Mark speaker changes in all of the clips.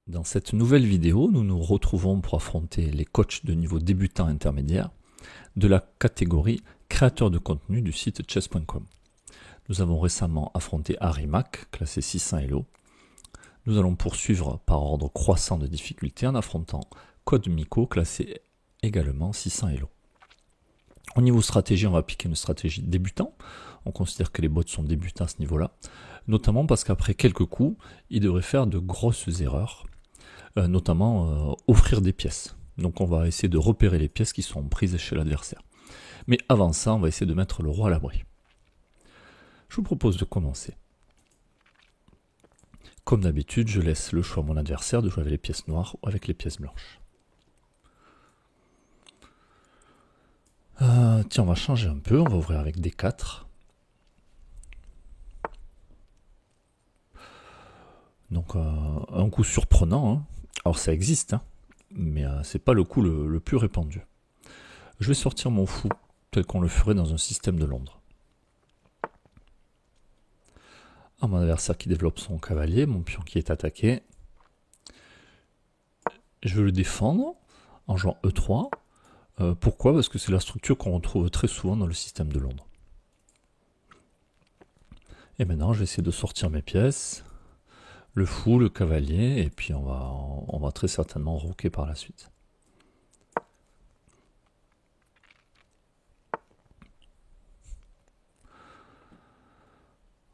Speaker 1: Dans cette nouvelle vidéo, nous nous retrouvons pour affronter les coachs de niveau débutant intermédiaire de la catégorie créateur de contenu du site chess.com. Nous avons récemment affronté Harry Mack, classé 600 Elo. Nous allons poursuivre par ordre croissant de difficulté en affrontant Code Miko, classé également 600 Elo. Au niveau stratégie, on va appliquer une stratégie débutant. On considère que les bots sont débutants à ce niveau-là, notamment parce qu'après quelques coups, ils devraient faire de grosses erreurs, notamment offrir des pièces. Donc on va essayer de repérer les pièces qui sont prises chez l'adversaire. Mais avant ça, on va essayer de mettre le roi à l'abri. Je vous propose de commencer. Comme d'habitude, je laisse le choix à mon adversaire de jouer avec les pièces noires ou avec les pièces blanches. Tiens, on va changer un peu, on va ouvrir avec D4. Donc un coup surprenant, hein. Alors ça existe, hein, mais c'est pas le coup le plus répandu. Je vais sortir mon fou tel qu'on le ferait dans un système de Londres. À mon adversaire qui développe son cavalier, mon pion qui est attaqué. Je vais le défendre en jouant E3. Pourquoi ? Parce que c'est la structure qu'on retrouve très souvent dans le système de Londres. Et maintenant, je vais essayer de sortir mes pièces. Le fou, le cavalier, et puis on va très certainement roquer par la suite.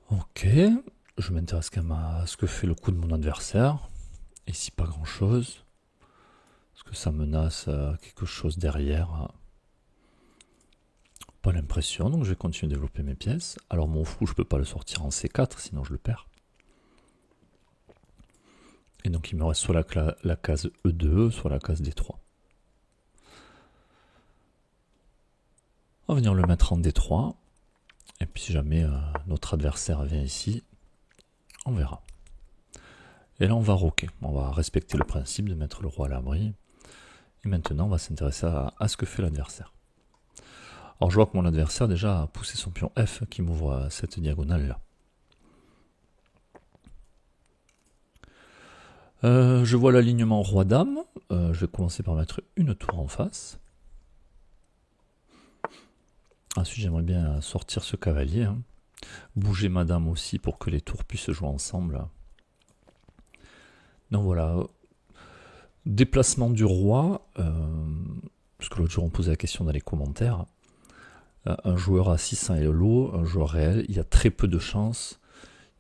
Speaker 1: Ok, je m'intéresse quand même à ce que fait le coup de mon adversaire. Ici, pas grand chose. Est-ce que ça menace quelque chose derrière ? Pas l'impression, donc je vais continuer de développer mes pièces. Alors mon fou, je peux pas le sortir en C4, sinon je le perds. Et donc il me reste soit la case E2, soit la case D3. On va venir le mettre en D3. Et puis si jamais notre adversaire vient ici, on verra. Et là on va roquer. On va respecter le principe de mettre le roi à l'abri. Et maintenant on va s'intéresser à ce que fait l'adversaire. Alors je vois que mon adversaire déjà a poussé son pion F qui m'ouvre cette diagonale là. Je vois l'alignement roi-dame. Je vais commencer par mettre une tour en face. Ensuite, j'aimerais bien sortir ce cavalier. Hein. Bouger ma dame aussi pour que les tours puissent jouer ensemble. Donc voilà. Déplacement du roi. Parce que l'autre jour, on posait la question dans les commentaires. Un joueur à 600 Elo, un joueur réel, il y a très peu de chances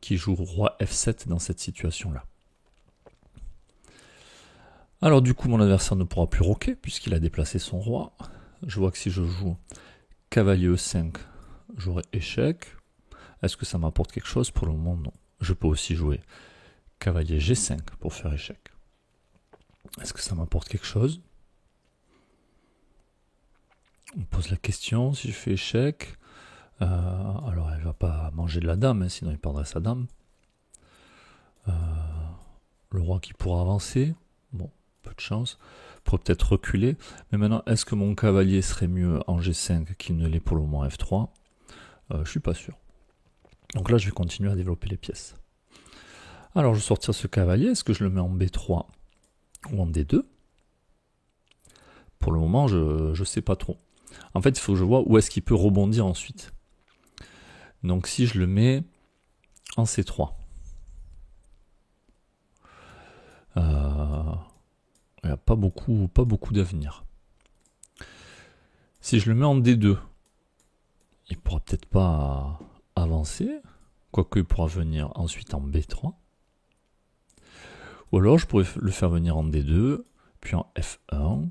Speaker 1: qu'il joue roi F7 dans cette situation-là. Alors du coup, mon adversaire ne pourra plus roquer puisqu'il a déplacé son roi. Je vois que si je joue cavalier E5, j'aurai échec. Est-ce que ça m'apporte quelque chose ? Pour le moment, non. Je peux aussi jouer cavalier G5 pour faire échec. Est-ce que ça m'apporte quelque chose ? On pose la question, si je fais échec, alors elle va pas manger de la dame, hein, sinon il perdrait sa dame. Le roi qui pourra avancer, bon, peu de chance, pourrait peut-être reculer, mais maintenant, est-ce que mon cavalier serait mieux en G5 qu'il ne l'est pour le moment F3 ? Je suis pas sûr. Donc là, je vais continuer à développer les pièces. Alors, je vais sortir ce cavalier, est-ce que je le mets en B3 ou en D2 ? Pour le moment, je ne sais pas trop. En fait, il faut que je vois où est-ce qu'il peut rebondir ensuite. Donc si je le mets en C3, il n'y a pas beaucoup d'avenir. Si je le mets en D2, il ne pourra peut-être pas avancer, quoique il pourra venir ensuite en B3. Ou alors je pourrais le faire venir en D2, puis en F1,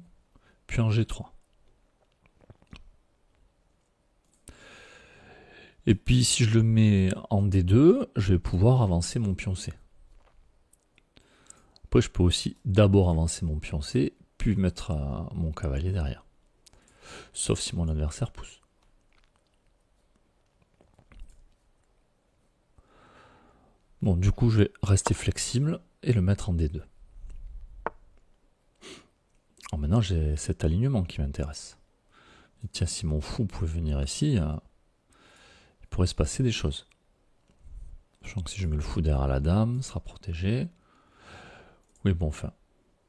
Speaker 1: puis en G3. Et puis si je le mets en D2, je vais pouvoir avancer mon pion C. Après je peux aussi d'abord avancer mon pion C, puis mettre mon cavalier derrière. Sauf si mon adversaire pousse. Bon, du coup je vais rester flexible et le mettre en D2. Alors maintenant j'ai cet alignement qui m'intéresse. Tiens, si mon fou pouvait venir ici, il pourrait se passer des choses. Sachant que si je mets le fou derrière la dame, ce sera protégé. Oui, bon, enfin,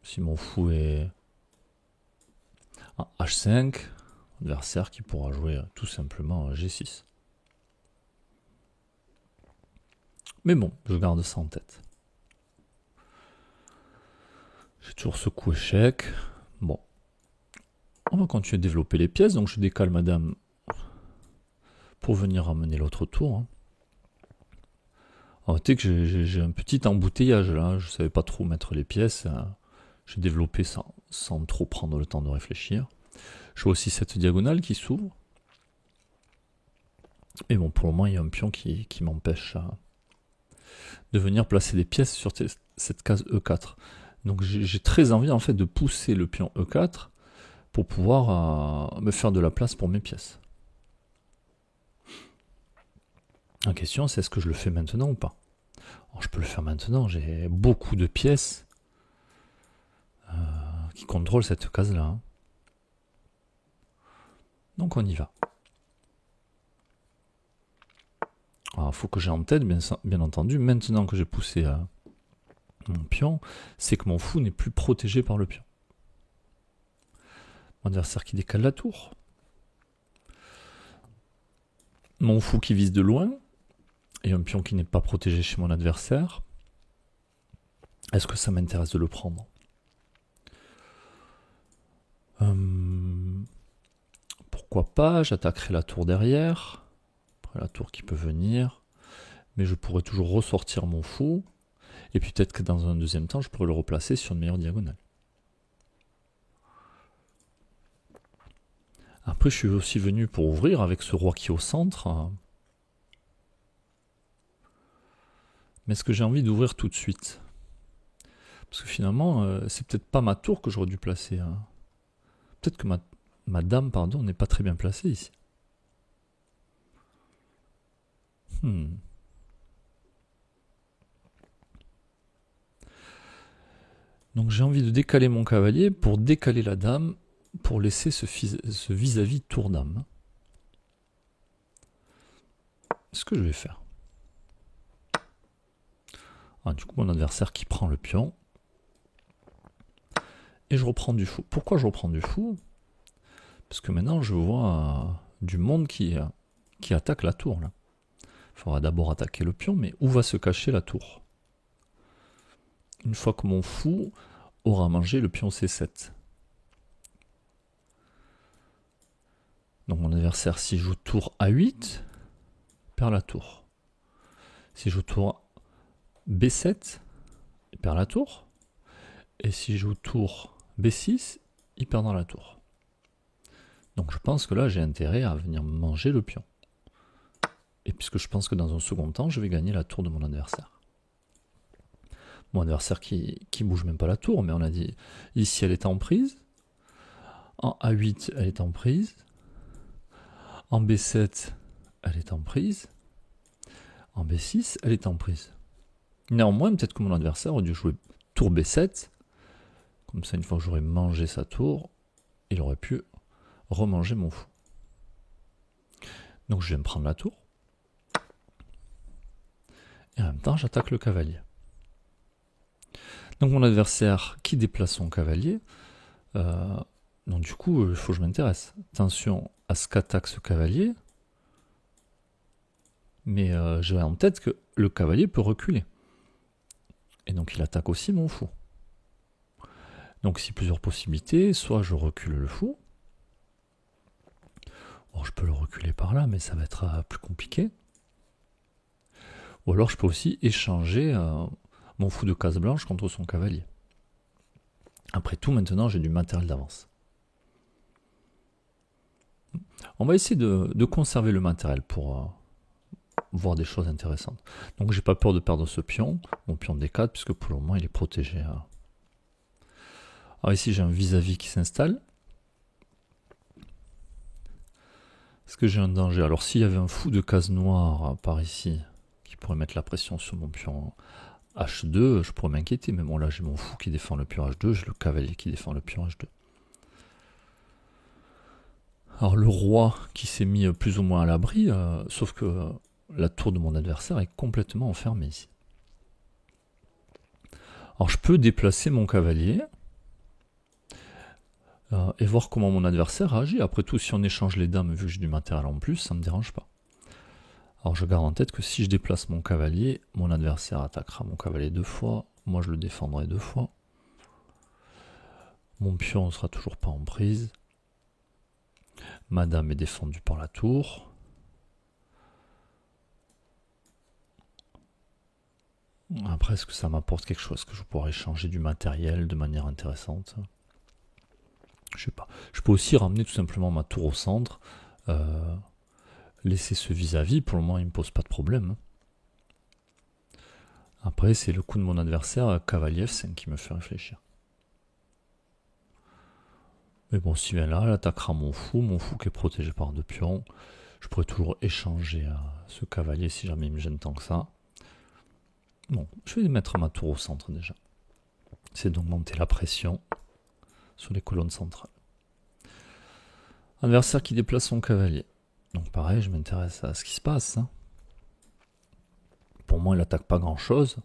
Speaker 1: si mon fou est en H5, l'adversaire qui pourra jouer tout simplement G6. Mais bon, je garde ça en tête. J'ai toujours ce coup échec. Bon. On va continuer de développer les pièces. Donc je décale ma dame pour venir ramener l'autre tour. Hein. Notez que j'ai un petit embouteillage là. Je ne savais pas trop mettre les pièces. J'ai développé sans trop prendre le temps de réfléchir. Je vois aussi cette diagonale qui s'ouvre. Et bon, pour le moment, il y a un pion qui m'empêche de venir placer des pièces sur cette case E4. Donc j'ai très envie en fait de pousser le pion E4 pour pouvoir me faire de la place pour mes pièces. La question c'est est-ce que je le fais maintenant ou pas? Alors, je peux le faire maintenant, j'ai beaucoup de pièces qui contrôlent cette case là. Hein. Donc on y va. Alors il faut que j'ai en tête bien entendu, maintenant que j'ai poussé mon pion, c'est que mon fou n'est plus protégé par le pion. Mon adversaire qui décale la tour. Mon fou qui vise de loin. Et un pion qui n'est pas protégé chez mon adversaire. Est-ce que ça m'intéresse de le prendre? Pourquoi pas? J'attaquerai la tour derrière. Après la tour qui peut venir. Mais je pourrais toujours ressortir mon fou. Et puis peut-être que dans un deuxième temps, je pourrais le replacer sur une meilleure diagonale. Après, je suis aussi venu pour ouvrir avec ce roi qui est au centre. Mais est-ce que j'ai envie d'ouvrir tout de suite? Parce que finalement, c'est peut-être pas ma tour que j'aurais dû placer. Hein. Peut-être que ma dame, pardon, n'est pas très bien placée ici. Donc j'ai envie de décaler mon cavalier pour décaler la dame, pour laisser ce vis-à-vis tour dame. Ce que je vais faire. Ah, du coup, mon adversaire qui prend le pion. Et je reprends du fou. Pourquoi je reprends du fou? Parce que maintenant, je vois du monde qui attaque la tour. Là. Il faudra d'abord attaquer le pion, mais où va se cacher la tour? Une fois que mon fou aura mangé le pion C7. Donc mon adversaire, s'il joue tour A8, perd la tour. S'il joue tour B7, il perd la tour. Et s'il joue tour B6, il perdra la tour. Donc je pense que là, j'ai intérêt à venir manger le pion. Et puisque je pense que dans un second temps, je vais gagner la tour de mon adversaire. Mon adversaire qui bouge même pas la tour, mais on a dit ici elle est en prise. En A8, elle est en prise. En B7, elle est en prise. En B6, elle est en prise. Néanmoins, peut-être que mon adversaire aurait dû jouer tour B7. Comme ça, une fois que j'aurais mangé sa tour, il aurait pu remanger mon fou. Donc je viens me prendre la tour. Et en même temps, j'attaque le cavalier. Donc mon adversaire qui déplace son cavalier, donc du coup, il faut que je m'intéresse. Attention à ce qu'attaque ce cavalier, mais j'ai en tête que le cavalier peut reculer. Et donc il attaque aussi mon fou. Donc ici plusieurs possibilités, soit je recule le fou, bon, je peux le reculer par là, mais ça va être plus compliqué. Ou alors je peux aussi échanger mon fou de case blanche contre son cavalier. Après tout, maintenant j'ai du matériel d'avance. On va essayer de conserver le matériel pour voir des choses intéressantes. Donc j'ai pas peur de perdre ce pion, mon pion D4, puisque pour le moment il est protégé. Alors ici j'ai un vis-à-vis qui s'installe. Est-ce que j'ai un danger? Alors s'il y avait un fou de case noire par ici, qui pourrait mettre la pression sur mon pion H2, je pourrais m'inquiéter. Mais bon là j'ai mon fou qui défend le pion H2, j'ai le cavalier qui défend le pion H2. Alors le roi qui s'est mis plus ou moins à l'abri, sauf que la tour de mon adversaire est complètement enfermée ici. Alors je peux déplacer mon cavalier et voir comment mon adversaire réagit. Après tout, si on échange les dames, vu que j'ai du matériel en plus, ça ne me dérange pas. Alors je garde en tête que si je déplace mon cavalier, mon adversaire attaquera mon cavalier 2 fois, moi je le défendrai 2 fois. Mon pion ne sera toujours pas en prise. Ma dame est défendue par la tour. Après, est-ce que ça m'apporte quelque chose, que je pourrais échanger du matériel de manière intéressante? Je sais pas. Je peux aussi ramener tout simplement ma tour au centre, laisser ce vis-à-vis. Pour le moment, il ne me pose pas de problème. Après, c'est le coup de mon adversaire, cavalier F5, qui me fait réfléchir. Mais bon, s'il vient là, il attaquera mon fou qui est protégé par 2 pions. Je pourrais toujours échanger ce cavalier si jamais il me gêne tant que ça. Bon, je vais mettre ma tour au centre déjà. C'est d'augmenter la pression sur les colonnes centrales. Adversaire qui déplace son cavalier. Donc pareil, je m'intéresse à ce qui se passe. Pour moi, il n'attaque pas grand-chose.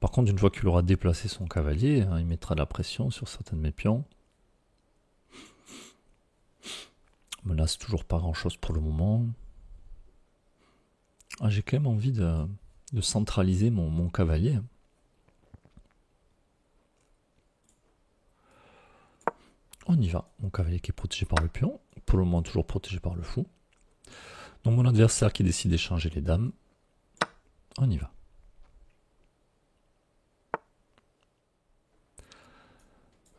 Speaker 1: Par contre, une fois qu'il aura déplacé son cavalier, il mettra de la pression sur certains de mes pions. Menace toujours pas grand-chose pour le moment. J'ai quand même envie de centraliser mon cavalier. On y va. Mon cavalier qui est protégé par le pion. Pour le moment, toujours protégé par le fou. Donc mon adversaire qui décide d'échanger les dames. On y va.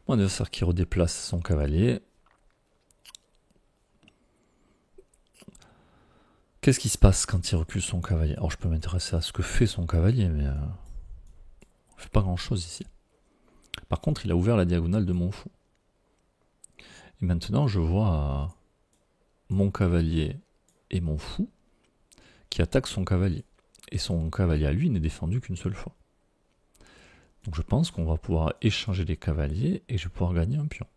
Speaker 1: Mon adversaire qui redéplace son cavalier. Qu'est-ce qui se passe quand il recule son cavalier? Alors je peux m'intéresser à ce que fait son cavalier, mais on ne fait pas grand-chose ici. Par contre, il a ouvert la diagonale de mon fou. Et maintenant, je vois mon cavalier et mon fou qui attaquent son cavalier. Et son cavalier à lui n'est défendu qu'une seule fois. Donc je pense qu'on va pouvoir échanger les cavaliers et je vais pouvoir gagner un pion.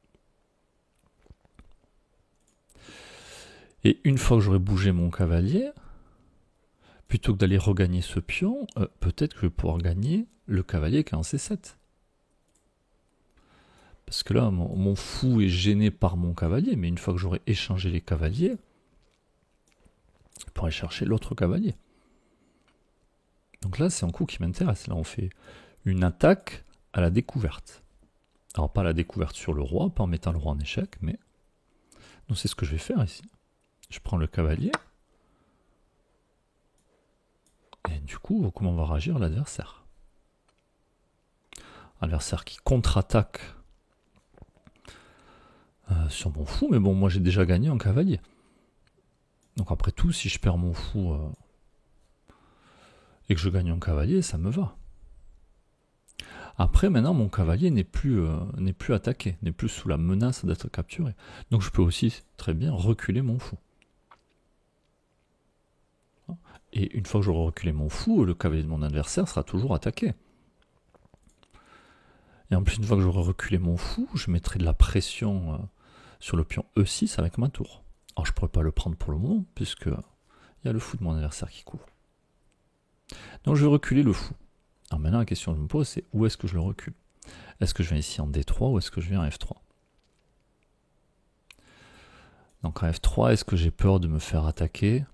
Speaker 1: Et une fois que j'aurai bougé mon cavalier, plutôt que d'aller regagner ce pion, peut-être que je vais pouvoir gagner le cavalier qui est en C7. Parce que là, mon fou est gêné par mon cavalier, mais une fois que j'aurai échangé les cavaliers, je pourrai chercher l'autre cavalier. Donc là, c'est un coup qui m'intéresse. Là, on fait une attaque à la découverte. Alors, pas la découverte sur le roi, pas en mettant le roi en échec, mais... Donc c'est ce que je vais faire ici. Je prends le cavalier. Et du coup, comment va réagir l'adversaire? Adversaire qui contre-attaque sur mon fou, mais bon, moi j'ai déjà gagné un cavalier. Donc après tout, si je perds mon fou et que je gagne un cavalier, ça me va. Après, maintenant, mon cavalier n'est plus attaqué, n'est plus sous la menace d'être capturé. Donc je peux aussi très bien reculer mon fou. Et une fois que j'aurai reculé mon fou, le cavalier de mon adversaire sera toujours attaqué. Et en plus, une fois que j'aurai reculé mon fou, je mettrai de la pression sur le pion E6 avec ma tour. Alors je ne pourrais pas le prendre pour le moment, puisque il y a le fou de mon adversaire qui couvre. Donc je vais reculer le fou. Alors maintenant, la question que je me pose, c'est où est-ce que je le recule? Est-ce que je viens ici en D3 ou est-ce que je viens en F3? Donc en F3, est-ce que j'ai peur de me faire attaquer?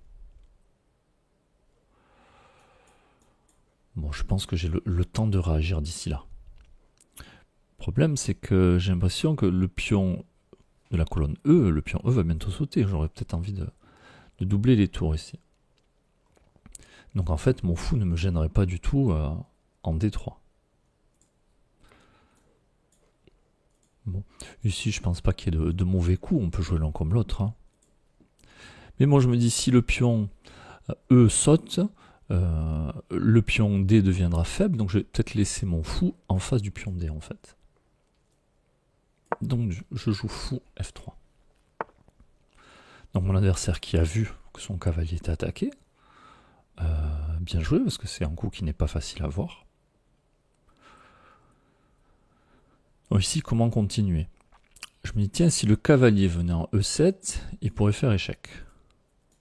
Speaker 1: Bon, je pense que j'ai le temps de réagir d'ici là. Le problème, c'est que j'ai l'impression que le pion de la colonne E, le pion E va bientôt sauter. J'aurais peut-être envie de doubler les tours ici. Donc en fait, mon fou ne me gênerait pas du tout en D3. Bon, ici, je pense pas qu'il y ait de mauvais coups. On peut jouer l'un comme l'autre. Hein. Mais moi, je me dis, si le pion E saute, le pion D deviendra faible, donc je vais peut-être laisser mon fou en face du pion D en fait. Donc je joue fou F3. Donc mon adversaire qui a vu que son cavalier était attaqué, bien joué parce que c'est un coup qui n'est pas facile à voir. Donc ici, comment continuer? Je me dis, tiens, si le cavalier venait en E7, il pourrait faire échec.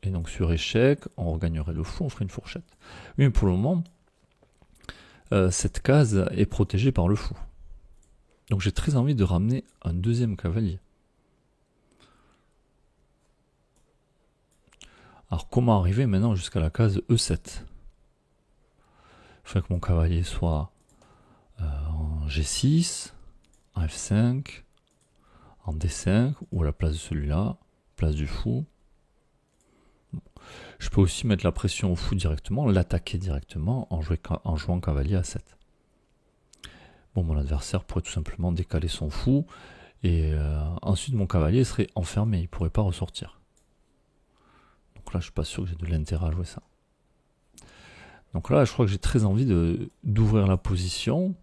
Speaker 1: Et donc sur échec, on regagnerait le fou, on ferait une fourchette. Oui, mais pour le moment, cette case est protégée par le fou. Donc j'ai très envie de ramener un deuxième cavalier. Alors comment arriver maintenant jusqu'à la case E7 ? Il faut que mon cavalier soit en G6, en F5, en D5, ou à la place de celui-là, place du fou. Bon. Je peux aussi mettre la pression au fou directement, l'attaquer directement en jouant cavalier A7. Bon, mon adversaire pourrait tout simplement décaler son fou, et ensuite mon cavalier serait enfermé, il ne pourrait pas ressortir. Donc là, je suis pas sûr que j'ai de l'intérêt à jouer ça. Donc là, je crois que j'ai très envie d'ouvrir la position.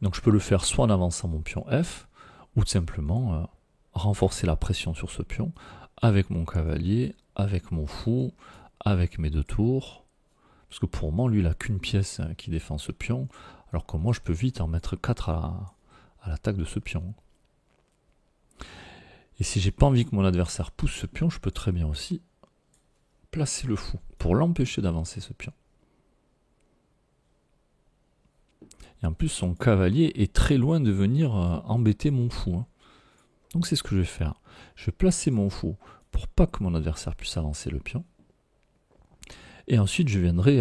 Speaker 1: Donc je peux le faire soit en avançant mon pion F, ou tout simplement renforcer la pression sur ce pion avec mon cavalier, avec mon fou, avec mes deux tours. Parce que pour moi, lui, il n'a qu'une pièce qui défend ce pion, alors que moi, je peux vite en mettre 4 à l'attaque de ce pion. Et si j'ai pas envie que mon adversaire pousse ce pion, je peux très bien aussi placer le fou pour l'empêcher d'avancer ce pion. Et en plus, son cavalier est très loin de venir embêter mon fou. Donc c'est ce que je vais faire. Je vais placer mon fou pour pas que mon adversaire puisse avancer le pion. Et ensuite, je viendrai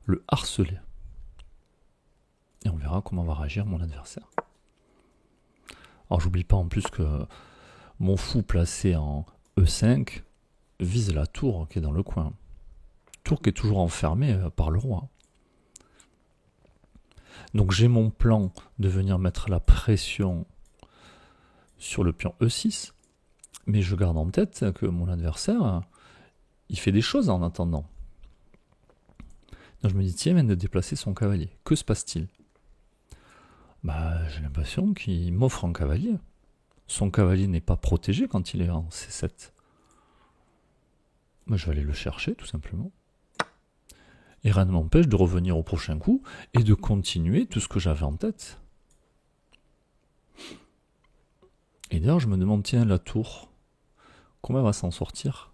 Speaker 1: le harceler. Et on verra comment va réagir mon adversaire. Alors j'oublie pas en plus que mon fou placé en E5 vise la tour qui est dans le coin. Tour qui est toujours enfermée par le roi. Donc j'ai mon plan de venir mettre la pression sur le pion E6, mais je garde en tête que mon adversaire, il fait des choses en attendant. Donc je me dis, tiens, il vient de déplacer son cavalier. Que se passe-t-il ? J'ai l'impression qu'il m'offre un cavalier. Son cavalier n'est pas protégé quand il est en C7. Je vais aller le chercher, tout simplement. Et rien ne m'empêche de revenir au prochain coup et de continuer tout ce que j'avais en tête. Et d'ailleurs, je me demande, tiens, la tour, comment elle va s'en sortir ?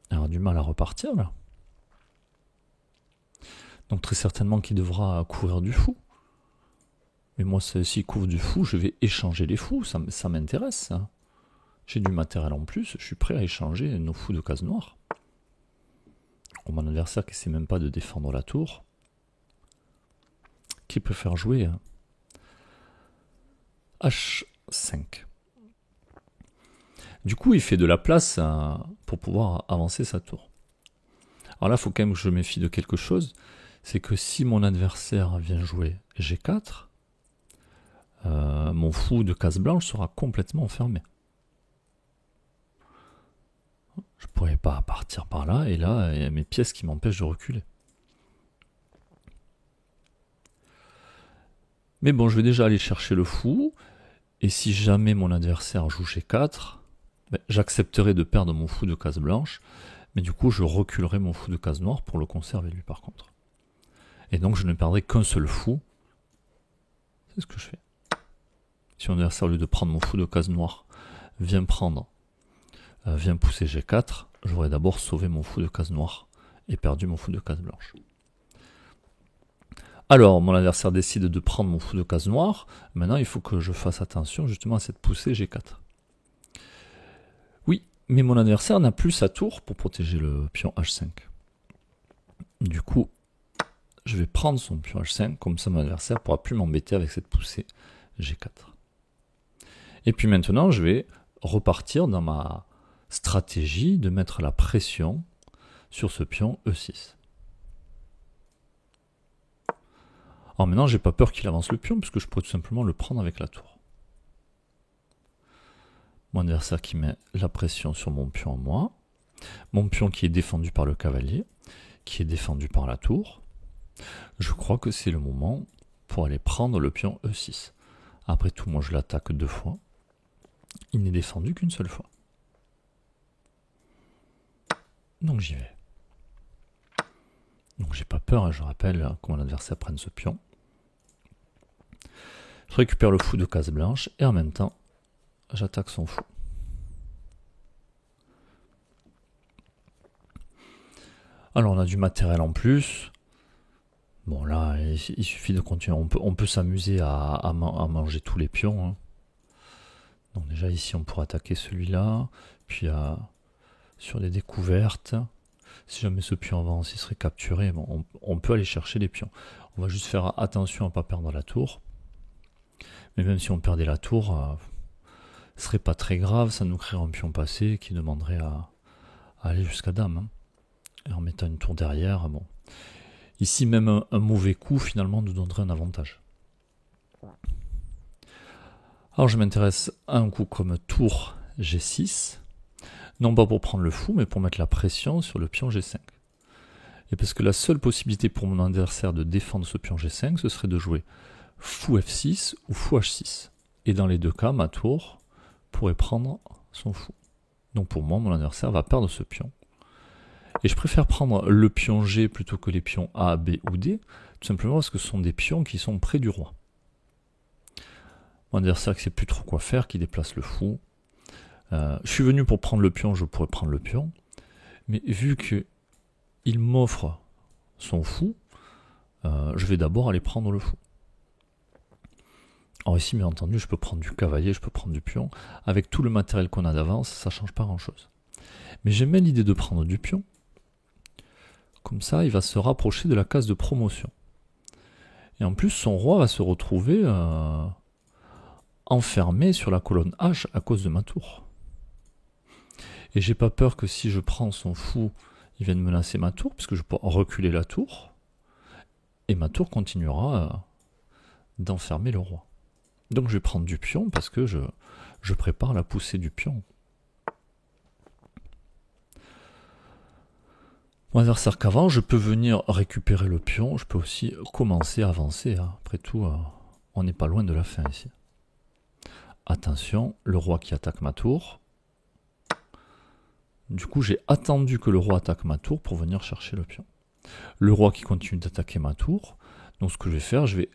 Speaker 1: Elle aura du mal à repartir, là. Donc très certainement qu'il devra courir du fou. Mais moi, s'il couvre du fou, je vais échanger les fous, ça m'intéresse. J'ai du matériel en plus, je suis prêt à échanger nos fous de case noire. Mon adversaire qui ne sait même pas de défendre la tour, qui peut faire jouer H5. Du coup, il fait de la place pour pouvoir avancer sa tour. Alors là, il faut quand même que je me méfie de quelque chose, c'est que si mon adversaire vient jouer G4, mon fou de case blanche sera complètement enfermé. Je ne pourrais pas partir par là, et là, il y a mes pièces qui m'empêchent de reculer. Mais bon, je vais déjà aller chercher le fou, et si jamais mon adversaire joue G4, j'accepterai de perdre mon fou de case blanche, mais du coup, je reculerai mon fou de case noire pour le conserver lui par contre. Et donc, je ne perdrai qu'un seul fou. C'est ce que je fais. Si mon adversaire, au lieu de prendre mon fou de case noire, vient pousser G4, j'aurais d'abord sauvé mon fou de case noire et perdu mon fou de case blanche. Alors, mon adversaire décide de prendre mon fou de case noire. Maintenant, il faut que je fasse attention justement à cette poussée G4. Oui, mais mon adversaire n'a plus sa tour pour protéger le pion H5. Du coup, je vais prendre son pion H5, comme ça mon adversaire ne pourra plus m'embêter avec cette poussée G4. Et puis maintenant, je vais repartir dans ma stratégie de mettre la pression sur ce pion E6. Alors maintenant, j'ai pas peur qu'il avance le pion, parce que je pourrais tout simplement le prendre avec la tour. Mon adversaire qui met la pression sur mon pion à moi, mon pion qui est défendu par le cavalier, qui est défendu par la tour. Je crois que c'est le moment pour aller prendre le pion E6. Après tout, moi je l'attaque 2 fois. Il n'est défendu qu'une seule fois. Donc j'y vais. Donc j'ai pas peur, je rappelle que mon adversaire prenne ce pion. Je récupère le fou de case blanche et en même temps, j'attaque son fou. Alors on a du matériel en plus. Bon là, il suffit de continuer. On peut s'amuser à manger tous les pions. Hein. Donc déjà ici on pourra attaquer celui-là. Puis sur des découvertes. Si jamais ce pion avance, il serait capturé. Bon, on peut aller chercher les pions. On va juste faire attention à ne pas perdre la tour. Mais même si on perdait la tour, ce serait pas très grave. Ça nous créerait un pion passé qui demanderait à aller jusqu'à dame. Hein. Et en mettant une tour derrière, bon. Ici, même un mauvais coup, finalement, nous donnerait un avantage. Alors, je m'intéresse à un coup comme tour G6. Non pas pour prendre le fou, mais pour mettre la pression sur le pion G5. Et parce que la seule possibilité pour mon adversaire de défendre ce pion G5, ce serait de jouer fou F6 ou fou H6. Et dans les deux cas, ma tour pourrait prendre son fou. Donc pour moi, mon adversaire va perdre ce pion. Et je préfère prendre le pion G plutôt que les pions A, B ou D, tout simplement parce que ce sont des pions qui sont près du roi. Mon adversaire qui ne sait plus trop quoi faire, qui déplace le fou. Je suis venu pour prendre le pion, je pourrais prendre le pion. Mais vu qu'il m'offre son fou, je vais d'abord aller prendre le fou. Alors ici, bien entendu, je peux prendre du cavalier, je peux prendre du pion. Avec tout le matériel qu'on a d'avance, ça ne change pas grand-chose. Mais j'aime bien l'idée de prendre du pion. Comme ça, il va se rapprocher de la case de promotion. Et en plus, son roi va se retrouver enfermé sur la colonne H à cause de ma tour. Et j'ai pas peur que si je prends son fou, il vienne menacer ma tour, puisque je peux reculer la tour. Et ma tour continuera d'enfermer le roi. Donc je vais prendre du pion parce que je prépare la poussée du pion. Mon adversaire qu'avant, je peux venir récupérer le pion, je peux aussi commencer à avancer. Hein. Après tout, on n'est pas loin de la fin ici. Attention, le roi qui attaque ma tour. Du coup, j'ai attendu que le roi attaque ma tour pour venir chercher le pion. Le roi qui continue d'attaquer ma tour. Donc ce que je vais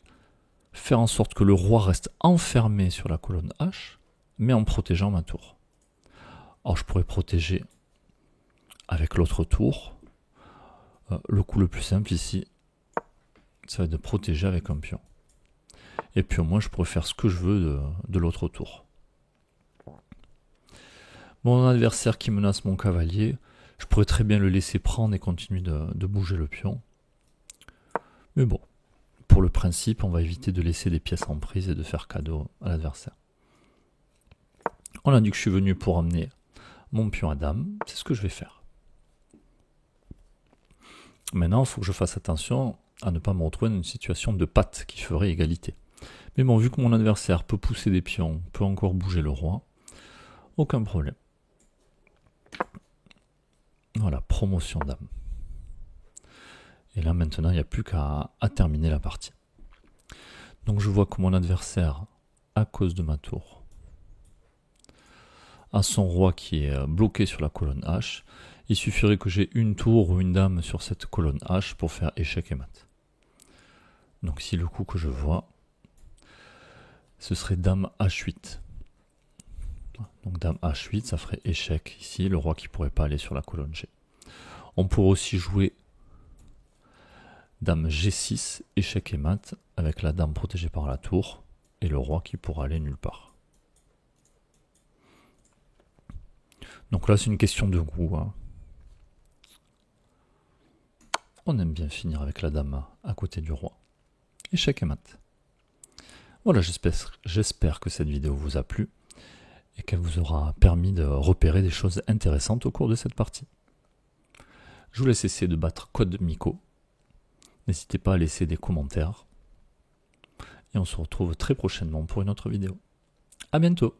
Speaker 1: faire en sorte que le roi reste enfermé sur la colonne H, mais en protégeant ma tour. Alors je pourrais protéger avec l'autre tour. Le coup le plus simple ici, ça va être de protéger avec un pion. Et puis au moins je pourrais faire ce que je veux de l'autre tour. Mon adversaire qui menace mon cavalier, je pourrais très bien le laisser prendre et continuer de bouger le pion. Mais bon, pour le principe, on va éviter de laisser des pièces en prise et de faire cadeau à l'adversaire. On a dit que je suis venu pour amener mon pion à dame, c'est ce que je vais faire. Maintenant, il faut que je fasse attention à ne pas me retrouver dans une situation de patte qui ferait égalité. Mais bon, vu que mon adversaire peut pousser des pions, peut encore bouger le roi, aucun problème. Voilà, promotion dame. Et là, maintenant, il n'y a plus qu'à terminer la partie. Donc je vois que mon adversaire, à cause de ma tour, a son roi qui est bloqué sur la colonne H. Il suffirait que j'ai une tour ou une dame sur cette colonne H pour faire échec et mat. Donc si le coup que je vois, ce serait dame H8. Donc dame H8, ça ferait échec ici, le roi qui ne pourrait pas aller sur la colonne G. On pourrait aussi jouer dame G6, échec et mat, avec la dame protégée par la tour, et le roi qui pourra aller nulle part. Donc là, c'est une question de goût. Hein. On aime bien finir avec la dame à côté du roi. Échec et mat. Voilà, j'espère que cette vidéo vous a plu et qu'elle vous aura permis de repérer des choses intéressantes au cours de cette partie. Je vous laisse essayer de battre Code Miko. N'hésitez pas à laisser des commentaires. Et on se retrouve très prochainement pour une autre vidéo. À bientôt!